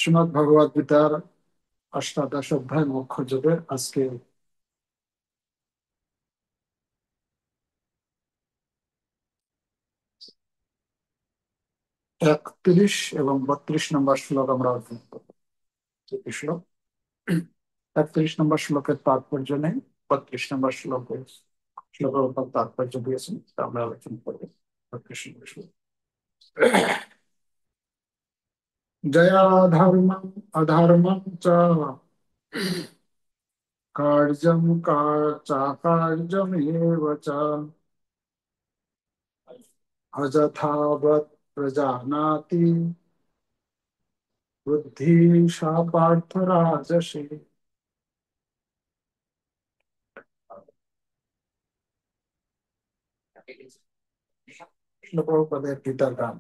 শ্রীমদ্ ভগবদ গীতার অষ্টাদশ অধ্যায় মোক্ষ যোগের আজকে 31 এবং 32 নম্বর শ্লোক আমরা অধ্যয়ন করবো। কি শ্লোক? 31 নম্বর শ্লোকের তাৎপর্য নেই, 32 নম্বর শ্লোকের উপর তাৎপর্য দিয়েছেন, তা আমরা আলোচনা করবো। 32 নম্বর শ্লোক। জয়া ধর্মম অধর্মম চ কার্যম চাকার্যমেব চ অযথাবৎ প্রজানাতি বুদ্ধি সা পার্থ রাজসে। প্রভুপাদের গীতার গান।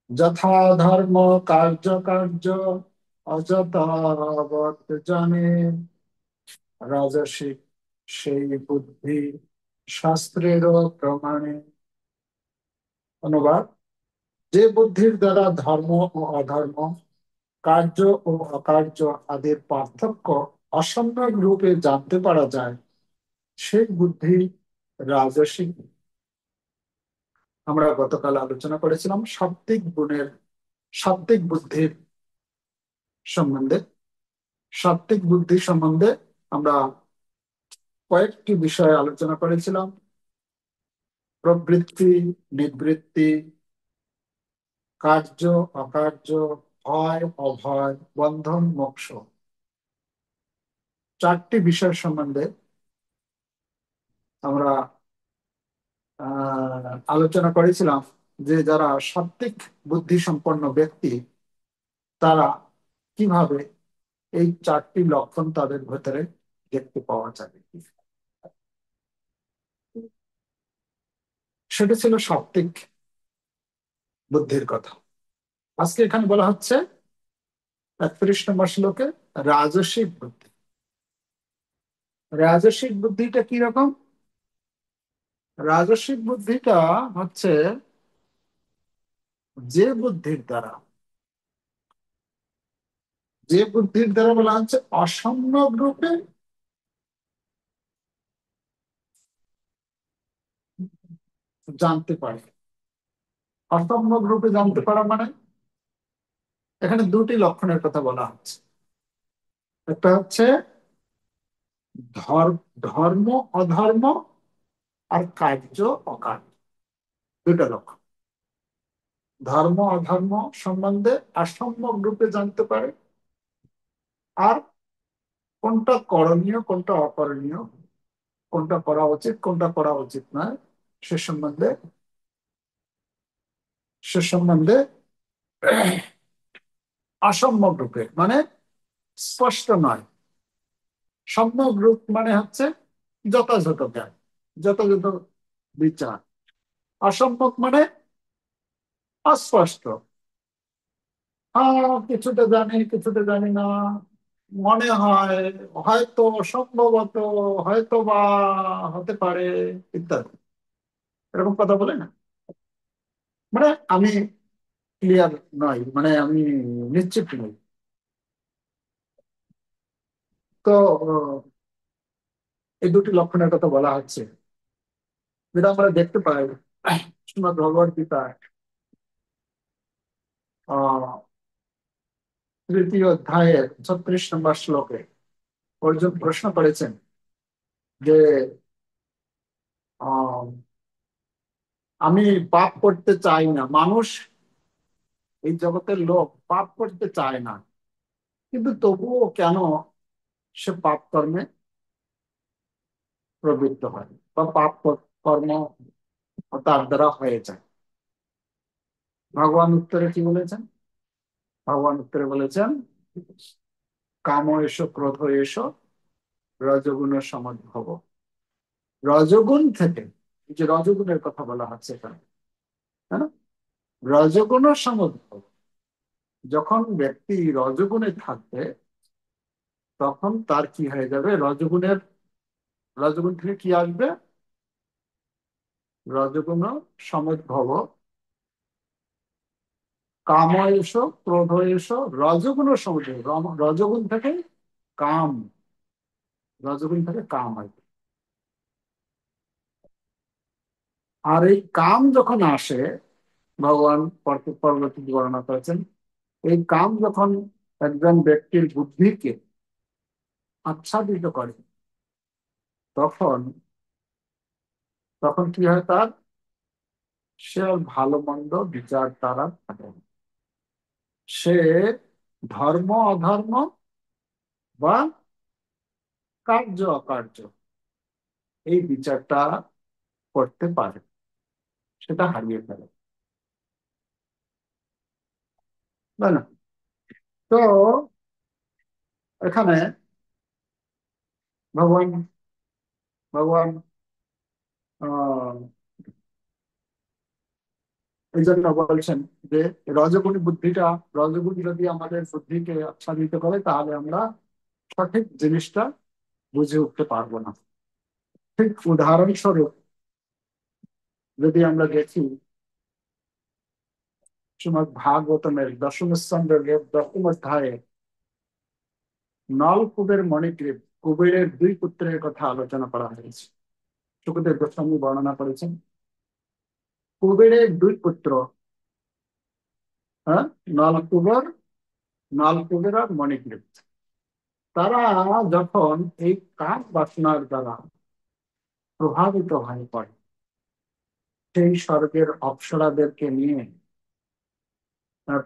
যথা ধর্ম কার্য কার্য অযথাবৎ জানে রাজসিক সেই বুদ্ধি শাস্ত্রের প্রমাণে। অনুবাদ: যে বুদ্ধির দ্বারা ধর্ম ও অধর্ম, কার্য ও অকার্য আদির পার্থক্য অসম্যক রূপে জানতে পারা যায়, সেই বুদ্ধি রাজসিক। আমরা গতকাল আলোচনা করেছিলাম সাত্বিক বুদ্ধির সম্বন্ধে। সাত্বিক বুদ্ধি সম্বন্ধে আমরা কয়েকটি বিষয় আলোচনা করেছিলাম: প্রবৃত্তি, নিবৃত্তি, কার্য, অকার্য, ভয়, অভয়, বন্ধন, মোক্ষ। চারটি বিষয় সম্বন্ধে আমরা আলোচনা করেছিলাম যে যারা সাত্বিক বুদ্ধি সম্পন্ন ব্যক্তি, তারা কিভাবে এই চারটি লক্ষণ তাদের ভেতরে দেখতে পাওয়া যাবে। সেটা ছিল সাত্বিক বুদ্ধির কথা। আজকে এখানে বলা হচ্ছে 31 নম্বর শ্লোকে রাজসিক বুদ্ধি। রাজসিক বুদ্ধিটা কি রকম? রাজসিক বুদ্ধিটা হচ্ছে যে বুদ্ধির দ্বারা বলা হচ্ছে অসম্যক রূপে জানতে পারে। অসম্যক রূপে জানতে পারা মানে এখানে দুটি লক্ষণের কথা বলা হচ্ছে। একটা হচ্ছে ধর্ম অধর্ম আর কার্য অকার্য, দুটা লক্ষণ। ধর্ম অধর্ম সম্বন্ধে অসম্যক রূপে জানতে পারে, আর কোনটা করণীয় কোনটা অকরণীয়, কোনটা করা উচিত কোনটা করা উচিত নয়, সে সম্বন্ধে সে সম্বন্ধে অসম্যক রূপে মানে স্পষ্ট নয়। সম্যক রূপ মানে হচ্ছে যথাযথ জ্ঞান, যথাযথ বিচার। অসম্যক মানে অস্পষ্ট। কিছুটা জানি কিছুটা জানি না, মনে হয়, হয়তো, সম্ভবত, হয়তো বা, হতে পারে, ইত্যাদি এরকম কথা বলে না। মানে আমি ক্লিয়ার নই, মানে আমি নিশ্চিত নই। তো এই দুটি লক্ষণের কথা বলা হচ্ছে, যেটা আমরা দেখতে পাই শ্রীমদ্ ভগবদ গীতায় আহ 3য় অধ্যায়ের 36 নম্বর শ্লোকে অর্জুন প্রশ্ন করেছেন যে আহ, আমি পাপ করতে চাই না। মানুষ, এই জগতের লোক পাপ করতে চায় না, কিন্তু তবুও কেন সে পাপ কর্মে প্রবৃত্ত হয় বা কর্ম তার দ্বারা হয়ে যায়? ভগবান উত্তরে কি বলেছেন? ভগবান উত্তরে বলেছেন, কাম এসো ক্রোধ এসো রজগুণ সমদ্ভব। রজগুণ থেকে, এই যে রজগুণের কথা বলা হচ্ছে এখানে, হ্যাঁ, রজগুণ সমদ্ভব। যখন ব্যক্তি রজগুণে থাকবে, তখন তার কি হয়ে যাবে? রজগুণ থেকে কি আসবে? রজগুণ সমদ্ভব কাম এসো, ক্রোধ এসো, রজগুণ সমুদয়। রজগুণ থেকে কাম, রজগুণ থেকে কাম হয়। আর এই কাম যখন আসে, ভগবান পরবর্তী বর্ণনা করেছেন, এই কাম যখন একজন ব্যক্তির বুদ্ধিকে আচ্ছাদিত করে, তখন তখন কি হয় তার? সে আর ভালো মন্দ বিচার তারা থাকে না। সে ধর্ম অধর্ম বা কার্য অকার্য এই বিচারটা করতে পারে, সেটা হারিয়ে ফেলে, তাই না? তো এখানে ভগবান ভগবান আহ এই জন্য বলছেন যে রজগুণী বুদ্ধিটা, রজগুণ যদি আমাদের বুদ্ধিকে আচ্ছাদিত করে, তাহলে আমরা সঠিক জিনিসটা বুঝে উঠতে পারবো না। ঠিক উদাহরণস্বরূপ যদি আমরা দেখি, শ্রীমদ্ ভাগবতমের দশম স্কন্ধের দশম অধ্যায়ে নলকূপের মণিগ্রীব, কুবেরের দুই পুত্রের কথা আলোচনা করা হয়েছে। শুকদেব গোস্বামী বর্ণনা করেছেন, কুবেরের দুই পুত্র, হ্যাঁ, নলকুবের, নলকুবের আর মণিগ্রীব, তারা যখন এই কাম বাসনার দ্বারা প্রভাবিত হয়ে পড়ে, সেই স্বর্গের অপ্সরাদেরকে নিয়ে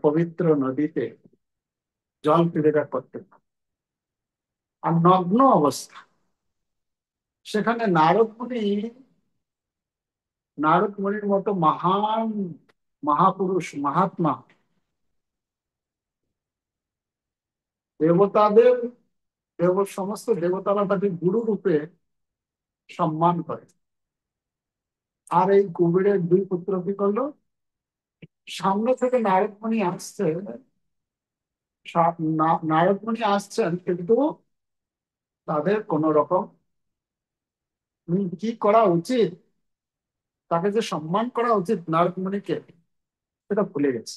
পবিত্র নদীতে জল ক্রীড়া করতে থাকে। আর নগ্ন অবস্থা সেখানে নারদ মুনির মতো মহান মহাপুরুষ মহাত্মা দেবতাদের, সমস্ত দেবতারা তাকে গুরু রূপে সম্মান করে। আর এই কুবেরের দুই পুত্র কি করলো? সামনে থেকে নারদমণি আসছে, নারদমণি আসছেন, কিন্তু তাদের কোন রকম কি করা উচিত, তাকে যে সম্মান করা উচিত নারদমণিকে, সেটা ভুলে গেছে।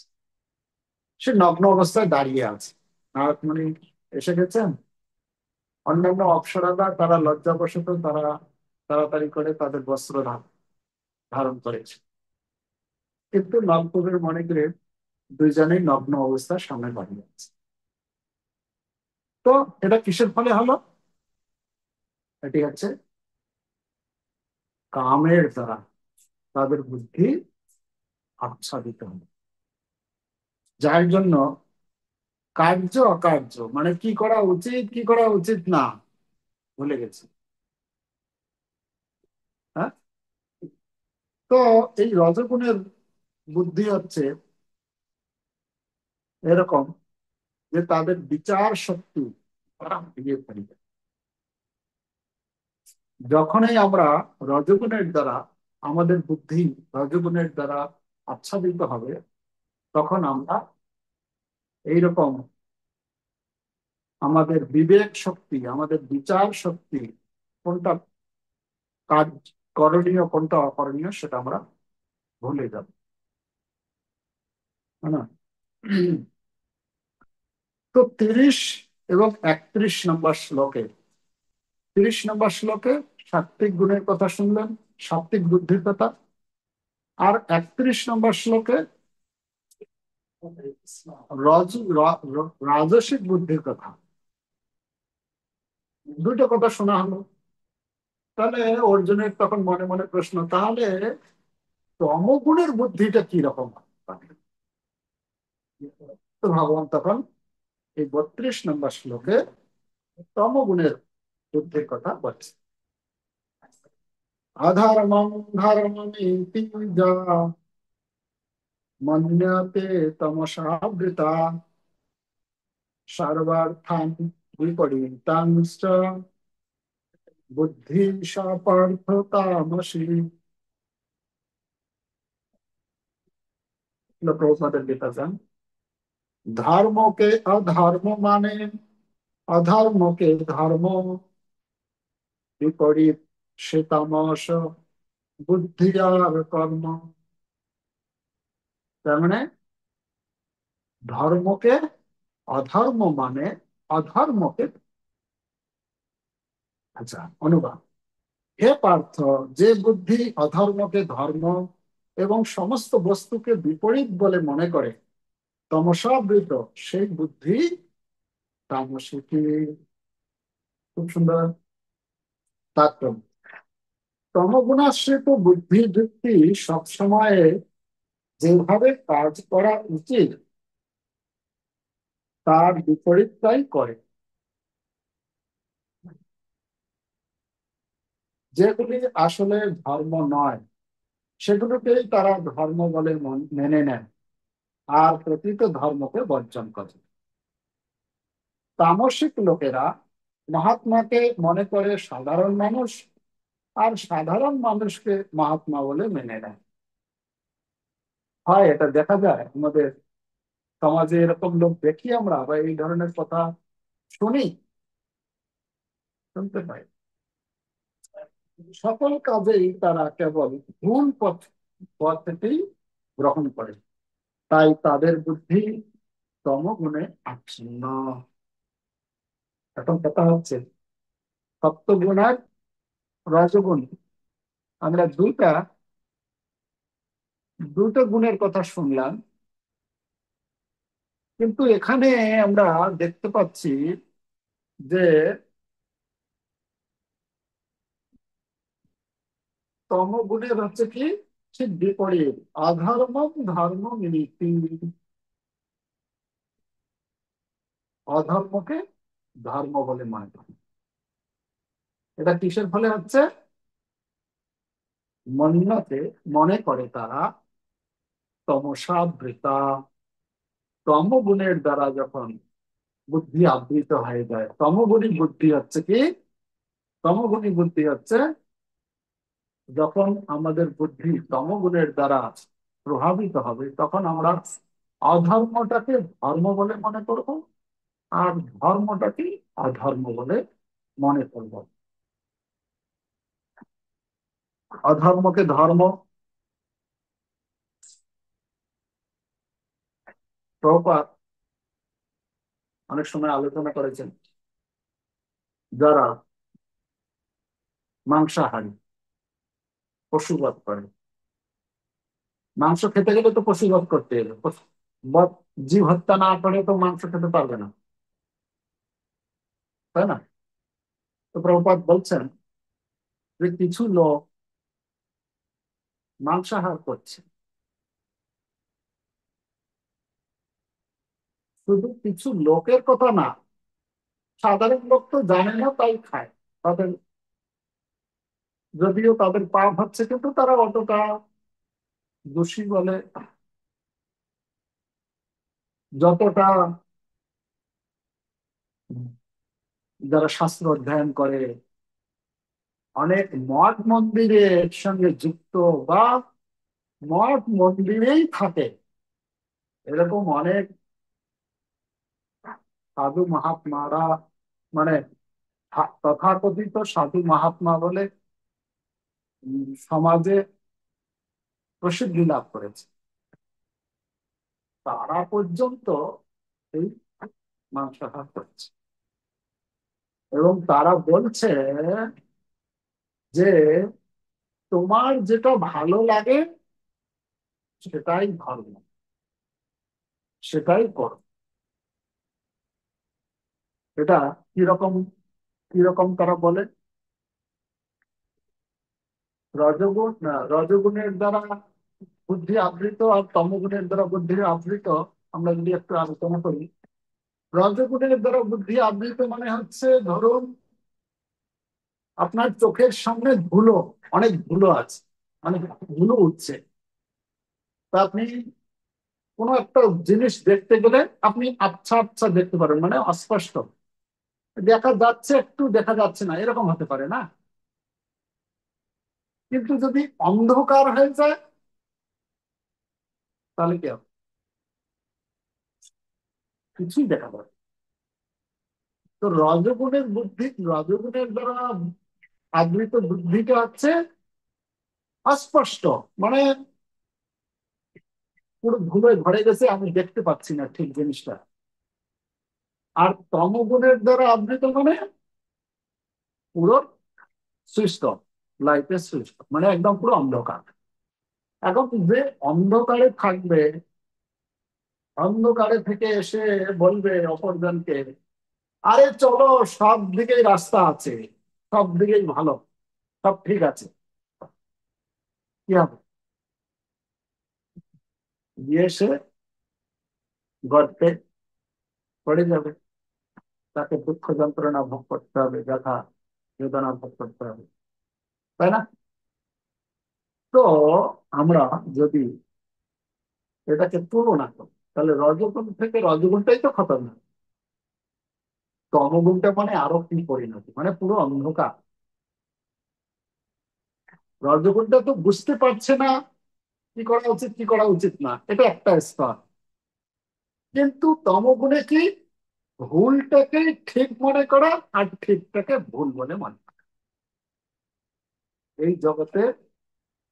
সে নগ্ন অবস্থায় দাঁড়িয়ে আছে। নারদমণি এসে গেছেন, অন্যান্য অপ্সরারা তারা লজ্জাবশত তারা তাড়াতাড়ি করে তাদের বস্ত্র ধারণ করেছে, কিন্তু নলকূপের মণিগ্রীব দুইজনেই নগ্ন অবস্থায় সামনে দাঁড়িয়ে আছে। তো এটা কিসের ফলে হলো? এটি হচ্ছে কামের দ্বারা তাদের বুদ্ধি আচ্ছাদিত হলো, যার জন্য কার্য অকার্য মানে কি করা উচিত কি করা উচিত না ভুলে গেছে। হ্যাঁ, তো এই রজগুণের বুদ্ধি হচ্ছে এরকম যে তাদের বিচার শক্তি তারা হারিয়ে ফেলবে। যখনই আমরা রজগুণের দ্বারা, আমাদের বুদ্ধি রজগুণের দ্বারা আচ্ছাদিত হবে, তখন আমরা এইরকম আমাদের বিবেক শক্তি, আমাদের বিচার শক্তি, কোনটা কাজ করণীয় কোনটা অকরণীয়, সেটা আমরা ভুলে যাব, তাই না? তো 30 এবং 31 নম্বর শ্লোকে, 30 নম্বর শ্লোকে সাত্বিক গুণের কথা শুনলেন, সাত্বিক বুদ্ধির কথা। আর 31 নম্বর শ্লোকে রাজসিক বুদ্ধির কথা। দুটো কথা শোনা হলো। তাহলে অর্জুনের তখন মনে মনে প্রশ্ন, তাহলে তমগুণের বুদ্ধিটা কি রকম? তো ভগবান তখন এই 32 নম্বর শ্লোকে তমগুণের বুদ্ধির কথা বলছে। অধর্মং ধর্মমিতি যা মন্যতে তমসাবৃতা সর্বার্থান বিপরীতাংশ্চ বুদ্ধি সা পার্থ তামসী। প্রভুপাদের লিখেছেন, ধর্মকে অধর্ম মানে, অধর্মকে ধর্ম, বিপরীত সে তামস, বুদ্ধি আর কর্ম। তার মানে ধর্মকে অধর্ম মানে অধর্মকে, আচ্ছা অনুবাদ, হে পার্থ, যে বুদ্ধি অধর্মকে ধর্ম এবং সমস্ত বস্তুকে বিপরীত বলে মনে করে তমসাবৃত, সেই বুদ্ধি তামসিকী। খুব সুন্দর তাৎপর্য। তমগুণাশ্রিত বুদ্ধি বৃত্তি সবসময় যেভাবে কাজ করা উচিত তার বিপরীতটাই করে। যেগুলি আসলে ধর্ম নয় সেগুলোকেই তারা ধর্ম বলে মেনে নেয় আর প্রকৃত ধর্মকে বর্জন করে। তামসিক লোকেরা মহাত্মাকে মনে করে সাধারণ মানুষ, আর সাধারণ মানুষকে মহাত্মা বলে মেনে নেয়। হয় এটা দেখা যায় আমাদের সমাজে, এরকম লোক দেখি আমরা, বা এই ধরনের কথা শুনি, শুনতে পাই। সকল কাজেই তারা কেবল ভুল পথটি গ্রহণ করে, তাই তাদের বুদ্ধি তমগুণে আচ্ছন্ন। এখন কথা হচ্ছে সপ্তগুণ আর রজগুণ, আমরা দুইটা দুটো গুণের কথা শুনলাম, কিন্তু এখানে আমরা দেখতে পাচ্ছি যে তমগুণের হচ্ছে কি ঠিক বিপরীত, অধর্ম ধর্ম নীতি, অধর্মকে ধর্ম বলে মনে করে। এটা কিসের ফলে হচ্ছে? মন্যতে, মনে করে তারা তমসাবৃতা, তমগুণের দ্বারা যখন বুদ্ধি আবৃত হয়ে যায়। তমগুণী বুদ্ধি হচ্ছে কি? তমগুণী বুদ্ধি হচ্ছে যখন আমাদের বুদ্ধি তমগুণের দ্বারা প্রভাবিত হবে, তখন আমরা অধর্মটাকে ধর্ম বলে মনে করব, আর ধর্মটাকে অধর্ম বলে মনে করব। অধর্মকে ধর্ম, প্রভুপাদ অনেক সময় আলোচনা করেছেন, যারা মাংসাহারী, পশুবধ করে। মাংস খেতে গেলে তো পশুবধ করতে হবে, জীব হত্যা না করে তো মাংস খেতে পারবে না, তাই না? তো প্রভুপাদ বলছেন যে কিছু লোক মাংসাহার করছে, শুধু কিছু লোকের কথা না, সাধারণ লোক তো জানে না তাই খায়। তাদের, যদিও তাদের পাপ হচ্ছে, কিন্তু তারা অতটা দোষী বলে যতটা যারা শাস্ত্র অধ্যয়ন করে, অনেক মঠ মন্দিরের সঙ্গে যুক্ত, বা মঠ মন্দিরেই থাকে, এরকম অনেক সাধু মহাত্মারা, মানে তথাকথিত সাধু মহাত্মা বলে সমাজে প্রসিদ্ধি লাভ করেছে, তারা পর্যন্ত এই মাংসাহার করছে। এবং তারা বলছে যে তোমার যেটা ভালো লাগে সেটাই ধর্ম, সেটাই করো। এটা কিরকম, কিরকম তারা বলে? রজগুণের দ্বারা বুদ্ধি আবৃত আর তমগুণের দ্বারা বুদ্ধি আবৃত, আমরা যদি একটু আলোচনা করি। রজগুণের দ্বারা বুদ্ধি আবৃত মানে হচ্ছে, ধরুন আপনার চোখের সামনে ধুলো, অনেক ধুলো আছে, অনেক ধুলো উঠছে, তা আপনি কোনো একটা জিনিস দেখতে গেলে আপনি আচ্ছা আচ্ছা দেখতে পারেন, মানে অস্পষ্ট দেখা যাচ্ছে, একটু দেখা যাচ্ছে না, এরকম হতে পারে না? কিন্তু যদি অন্ধকার হয়ে যায় তাহলে কি হবে? কিছুই দেখা যাবে। তো রজগুণের বুদ্ধি, রজগুণের দ্বারা আবৃত বুদ্ধিটা হচ্ছে অস্পষ্ট, মানে পুরো ধুলোয় ভরে গেছে, আমি দেখতে পাচ্ছি না ঠিক জিনিসটা। আর তমগুণের দ্বারা আবৃত মানে পুরো সুইচ অফ, লাইটের সুইচ অফ, মানে একদম পুরো অন্ধকার। এখন যে অন্ধকারে থাকবে, অন্ধকারে থেকে এসে বলবে অপরজনকে, আরে চলো, সব দিকেই রাস্তা আছে, সব দিকেই ভালো, সব ঠিক আছে, কি হবে? গিয়ে সে গর্তে পড়ে যাবে, তাকে দুঃখ যন্ত্রণা ভোগ করতে হবে, ব্যথা বেদনা ভোগ করতে হবে, তাই না? তো আমরা যদি এটাকে তুলনা করি, তাহলে রজগুণ থেকে রজগুণটাই তো খতরনাক। তমগুণটা মানে আরো কি পরিণতি, মানে পুরো অন্ধকার। রজগুণটা তো বুঝতে পারছে না কি করা উচিত কি করা উচিত না, এটা একটা স্তর। কিন্তু তমগুণে কি, ভুলটাকে ঠিক মনে করা আর ঠিকটাকে ভুল বলে মনে করা। এই জগতে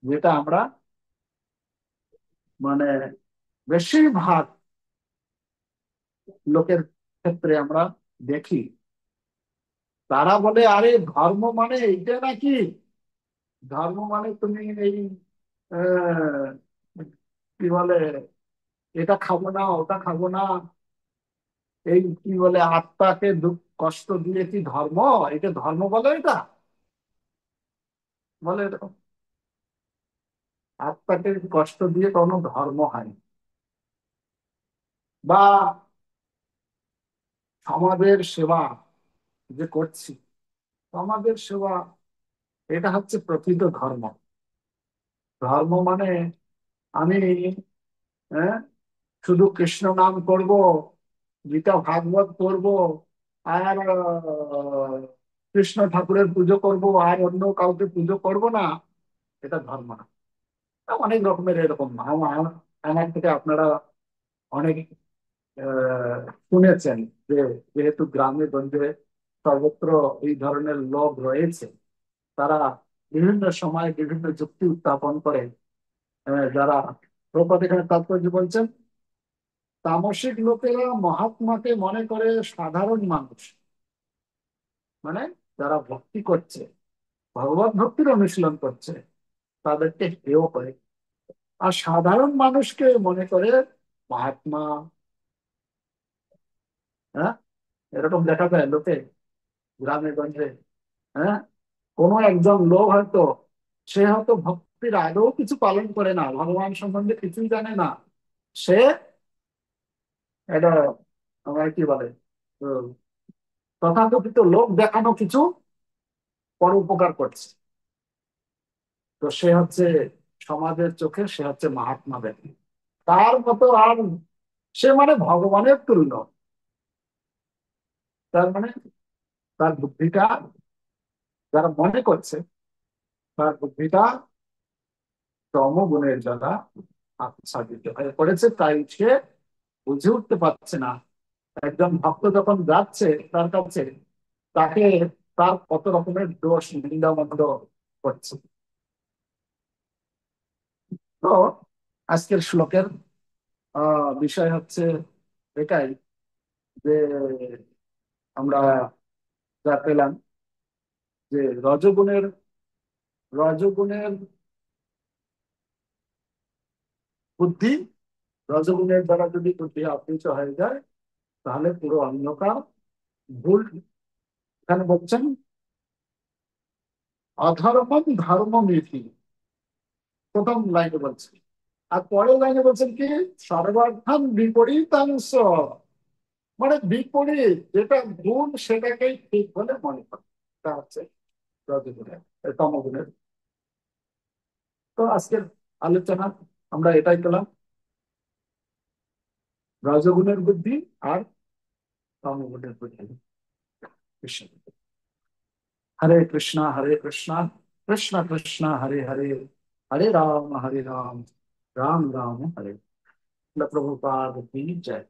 যেটা আমরা মানে বেশিরভাগ লোকের ক্ষেত্রে আমরা দেখি, তারা বলে আরে ধর্ম মানে এইটা নাকি, ধর্ম মানে তুমি এই আহ, কি বলে, এটা খাবো না ওটা খাবো না, এই কি বলে আত্মাকে দুঃখ কষ্ট দিয়ে কি ধর্ম, এটা ধর্ম বলে, এটা বলে এরকম। আত্মাকে কষ্ট দিয়ে কোনো ধর্ম হয় না। বা সমাজের সেবা যে করছি, সমাজের সেবা, এটা হচ্ছে প্রকৃত ধর্ম। ধর্ম মানে আমি হ্যাঁ, শুধু কৃষ্ণ নাম করব, গীতা ভাগবত করব, আর কৃষ্ণ ঠাকুরের পুজো করব, আর অন্য কাউকে পুজো করব না, এটা ধর্ম না। অনেক রকমের এরকম আমার থেকে আপনারা অনেক আহ, শুনেছেন যে যেহেতু গ্রামে গঞ্জে সর্বত্র এই ধরনের লোক রয়েছে, তারা বিভিন্ন সময় বিভিন্ন যুক্তি উত্থাপন করে। যারা প্রপাত এখানে তাৎপর্য বলছেন, তামসিক লোকেরা মহাত্মাকে মনে করে সাধারণ মানুষ, মানে যারা ভক্তি করছে, ভগবত ভক্তির অনুশীলন করছে, তাদেরকে হেয় করে। আর সাধারণ মানুষকে মনে করে মহাত্মা। হ্যাঁ, এরকম দেখা যায় লোকে গ্রামে গঞ্জে। হ্যাঁ, কোনো একজন লোক হয়তো, সে হয়তো ভক্তির আদৌ কিছু পালন করে না, ভগবান সম্বন্ধে কিছুই জানে না, সে এটা আমার কি বলে, উম, তথাকথিত লোক দেখানো কিছু পরোপকার করছে। তো সে হচ্ছে সমাজের চোখে সে হচ্ছে মহাত্মা ব্যক্তি, তার মতো আর সে মানে ভগবানের তুল্য। তার মানে তার বুদ্ধিটা, যারা মনে করছে, তার বুদ্ধিটা তমগুণের দ্বারা আচ্ছাদিত হয়ে পড়েছে, তাই সে বুঝে উঠতে পারছে না। একজন ভক্ত যখন যাচ্ছে তার কাছে, তাকে তার কত রকমের দোষ নিন্দা মন্দ করছে। তো আজকের শ্লোকের বিষয় হচ্ছে এটাই, যে আমরা যা পেলাম, যে রজগুণের বুদ্ধি, রজগুণের দ্বারা যদি বুদ্ধি আবৃত হয়ে যায়, তাহলে পুরো অন্ধকার। ভুল, এখানে বলছেন অধর্মম ধর্মমিতি, প্রথম লাইনে বলছেন। আর পরের লাইনে বলছেন কি, সর্বার্থান বিপরীতাংশ, মানে বিপরীত যেটা ভুল সেটাকেই ঠিক বলে মনে করে। এটা হচ্ছে রজগুণের, তমগুণের। তো আজকের আলোচনা আমরা এটাই পেলাম, রজগুণের বুদ্ধি আর তমগুণের বুদ্ধি। কৃষ্ণ। হরে কৃষ্ণ হরে কৃষ্ণ, কৃষ্ণ কৃষ্ণ হরে হরে, হরে রাম রাম রাম হরে। प्रभुपाद की जय।